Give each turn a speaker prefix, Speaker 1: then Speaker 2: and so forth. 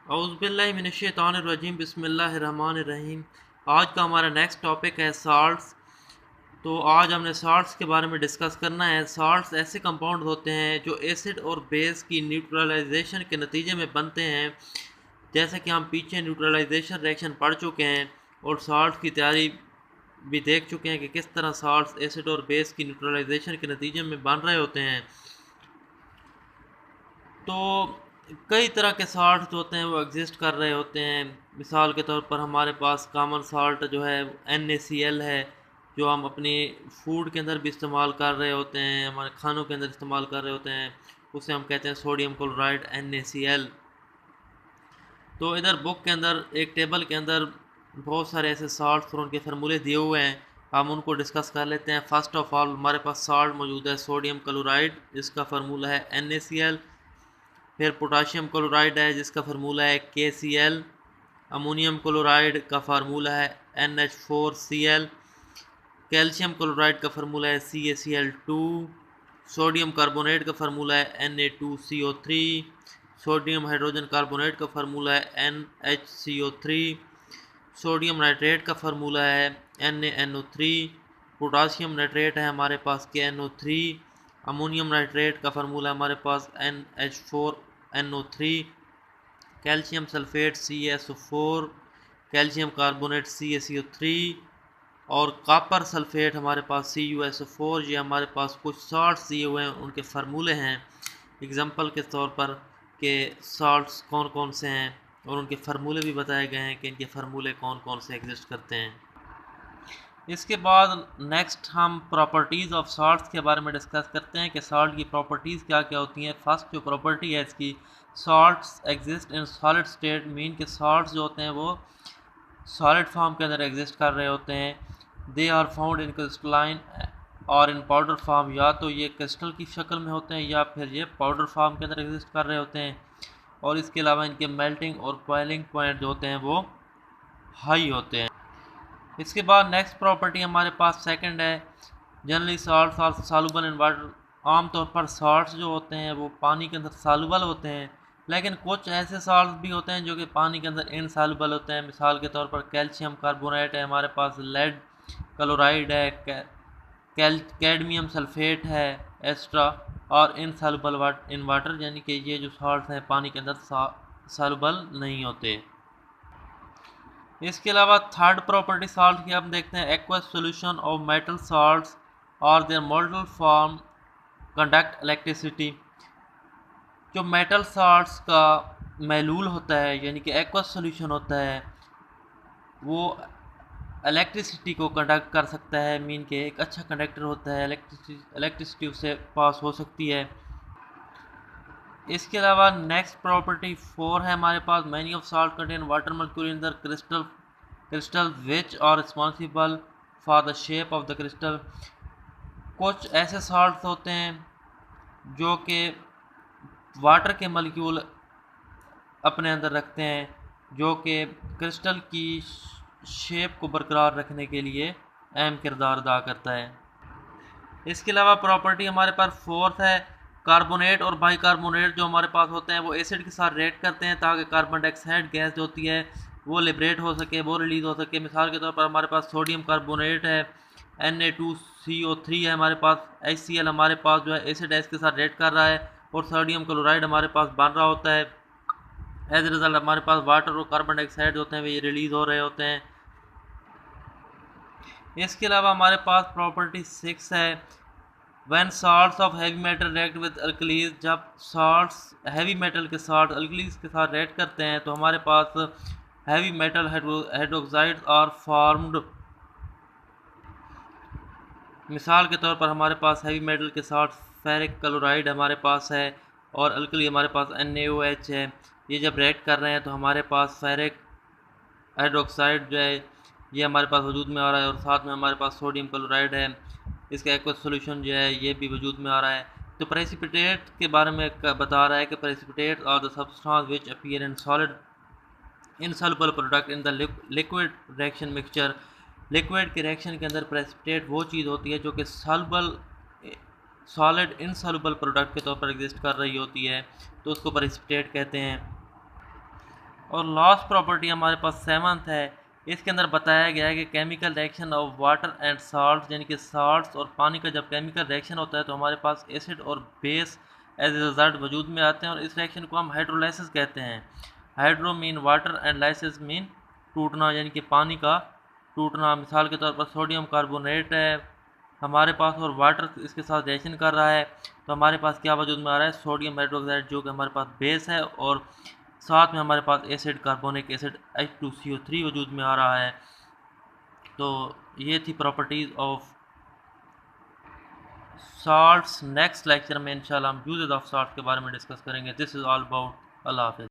Speaker 1: औज़ुबिल्लाहिमिनश्शैतानिर्रजीम बिस्मिल्लाहिर्रहमानिर्रहीम। आज का हमारा नेक्स्ट टॉपिक है साल्ट्स। तो आज हमने साल्ट्स के बारे में डिस्कस करना है। साल्ट्स ऐसे कंपाउंड होते हैं जो एसिड और बेस की न्यूट्रलाइजेशन के नतीजे में बनते हैं। जैसे कि हम पीछे न्यूट्रलाइजेशन रिएक्शन पढ़ चुके हैं और साल्ट की तैयारी भी देख चुके हैं कि किस तरह साल्ट्स एसिड और बेस की न्यूट्रलाइजेशन के नतीजे में बन रहे होते हैं। तो कई तरह के साल्ट जो होते हैं वो एग्जिस्ट कर रहे होते हैं। मिसाल के तौर पर हमारे पास कॉमन साल्ट जो है NaCl है, जो हम अपनी फूड के अंदर भी इस्तेमाल कर रहे होते हैं, हमारे खानों के अंदर इस्तेमाल कर रहे होते हैं। उसे हम कहते हैं सोडियम क्लोराइड NaCl। तो इधर बुक के अंदर एक टेबल के अंदर बहुत सारे ऐसे साल्ट और उनके फार्मूले दिए हुए हैं, हम उनको डिस्कस कर लेते हैं। फर्स्ट ऑफ ऑल हमारे पास साल्ट मौजूद है सोडियम क्लोराइड, जिसका फार्मूला है NaCl। फिर पोटाशियम क्लोराइड है जिसका फार्मूला है KCl। अमोनियम क्लोराइड का फार्मूला है NH4Cl। कैल्शियम क्लोराइड का फार्मूला है CaCl2। सोडियम कार्बोनेट का फार्मूला है Na2CO3। सोडियम हाइड्रोजन कार्बोनेट का फार्मूला है NHCO3। सोडियम नाइट्रेट का फार्मूला है NaNO3। पोटाशियम नाइट्रेट है हमारे पास KNO3। अमोनियम नाइट्रेट का फार्मूला हमारे पास NH4NO3। Calcium sulphate CaSO4। Calcium carbonate CaCO3 और कॉपर सल्फेट हमारे पास CuSO4। ये हमारे पास कुछ साल्ट्स दिए हुए हैं, उनके फार्मूले हैं एग्जांपल के तौर पर कि साल्ट्स कौन कौन से हैं, और उनके फार्मूले भी बताए गए हैं कि इनके फार्मूले कौन कौन से एग्जिस्ट करते हैं। इसके बाद नेक्स्ट हम प्रॉपर्टीज़ ऑफ साल्ट्स के बारे में डिस्कस करते हैं कि साल्ट की प्रॉपर्टीज़ क्या क्या होती हैं। फर्स्ट जो प्रॉपर्टी है इसकी, salts exist in solid state, mean के साल्ट्स जो होते हैं वो सॉलिड फॉर्म के अंदर एग्जिस्ट कर रहे होते हैं। They are found in crystalline और इन पाउडर फॉर्म, या तो ये क्रिस्टल की शक्ल में होते हैं या फिर ये पाउडर फॉर्म के अंदर एग्जिस्ट कर रहे होते हैं। और इसके अलावा इनके मेल्टिंग और बॉइलिंग पॉइंट जो होते हैं वो हाई होते हैं। इसके बाद नेक्स्ट प्रॉपर्टी हमारे पास सेकंड है, generally salts are soluble in water. आमतौर पर साल्ट्स जो होते हैं वो पानी के अंदर सॉल्युबल होते हैं, लेकिन कुछ ऐसे साल्ट्स भी होते हैं जो कि पानी के अंदर इनसॉल्युबल होते हैं। मिसाल के तौर पर कैल्शियम कार्बोनेट है हमारे पास, लेड क्लोराइड है, कैडमियम सल्फेट है एक्स्ट्रा, और इनसॉल्युबल इन वाटर, यानी कि ये जो साल्ट्स हैं पानी के अंदर सॉल्युबल नहीं होते। इसके अलावा थर्ड प्रॉपर्टी साल्ट की हम देखते हैं, aqueous solution of metal salts और देयर मोल्टल फॉर्म कंडक्ट इलेक्ट्रिसिटी। जो मेटल साल्ट्स का महलूल होता है यानी कि एक्वस सॉल्यूशन होता है, वो इलेक्ट्रिसिटी को कंडक्ट कर सकता है, मीन के एक अच्छा कंडक्टर होता है, इलेक्ट्रिसिटी उससे पास हो सकती है। इसके अलावा नेक्स्ट प्रॉपर्टी 4 है हमारे पास, many of salt contain water molecule in the crystal which are responsible for the shape of the crystal. कुछ ऐसे साल्ट होते हैं जो कि वाटर के मॉलिक्यूल अपने अंदर रखते हैं, जो कि क्रिस्टल की शेप को बरकरार रखने के लिए अहम किरदार अदा करता है। इसके अलावा प्रॉपर्टी हमारे पास फोर्थ है, कार्बोनेट और बाइकार्बोनेट जो हमारे पास होते हैं वो एसिड के साथ रिएक्ट करते हैं ताकि कार्बन डाइऑक्साइड गैस जो होती है वो लिबरेट हो सके, वो रिलीज हो सके। मिसाल के तौर पर हमारे पास सोडियम कार्बोनेट है, Na2CO3 है हमारे पास, HCl हमारे पास जो है एसिड है इसके साथ रिएक्ट कर रहा है, और सोडियम क्लोराइड हमारे पास बन रहा होता है। एज ए रिजल्ट हमारे पास वाटर और कार्बन डाइऑक्साइड होते हैं वे रिलीज हो रहे होते हैं। इसके अलावा हमारे पास प्रॉपर्टी 6 है, When salts of heavy metal react with alkalis, जब salts heavy metal के साथ alkalis के साथ react करते हैं तो हमारे पास heavy metal hydroxides are formed। मिसाल के तौर पर हमारे पास heavy metal के साथ फेरिक क्लोराइड हमारे पास है और अल्कली हमारे पास NaOH है। ये जब react कर रहे हैं तो हमारे पास फेरिक हाइड्रोक्साइड जो है ये हमारे पास वजूद में आ रहा है, और साथ में हमारे पास सोडियम क्लोराइड है, इसका एक्वस सॉल्यूशन जो है ये भी वजूद में आ रहा है। तो प्रेसिपिटेट के बारे में बता रहा है कि precipitate are the substance which appear in solid insoluble product in the liquid reaction mixture. Liquid के रिएक्शन के अंदर प्रेसिपिटेट वो चीज़ होती है जो कि सॉलिड इनसॉल्युबल प्रोडक्ट के तौर पर एग्जिस्ट कर रही होती है, तो उसको प्रेसिपिटेट कहते हैं। और लास्ट प्रॉपर्टी हमारे पास सेवंथ है। इसके अंदर बताया गया है कि chemical reaction of water and salt, यानी कि साल्ट्स और पानी का जब केमिकल रिएक्शन होता है तो हमारे पास एसिड और बेस एज ए रिजल्ट वजूद में आते हैं, और इस रिएक्शन को हम हाइड्रोलाइसिस कहते हैं। Hydro mean water and lysis mean टूटना, यानी कि पानी का टूटना। मिसाल के तौर पर सोडियम कार्बोनेट है हमारे पास और वाटर इसके साथ रिएक्शन कर रहा है, तो हमारे पास क्या वजूद में आ रहा है, सोडियम हाइड्रोक्साइड, जो कि हमारे पास बेस है, और साथ में हमारे पास एसिड कार्बोनिक एसिड H2CO3 वजूद में आ रहा है। तो ये थी properties of salts. Next lecture में इंशाल्लाह हम यूजेस ऑफ साल्ट के बारे में डिस्कस करेंगे। This is all about. अल्लाह हाफिज़।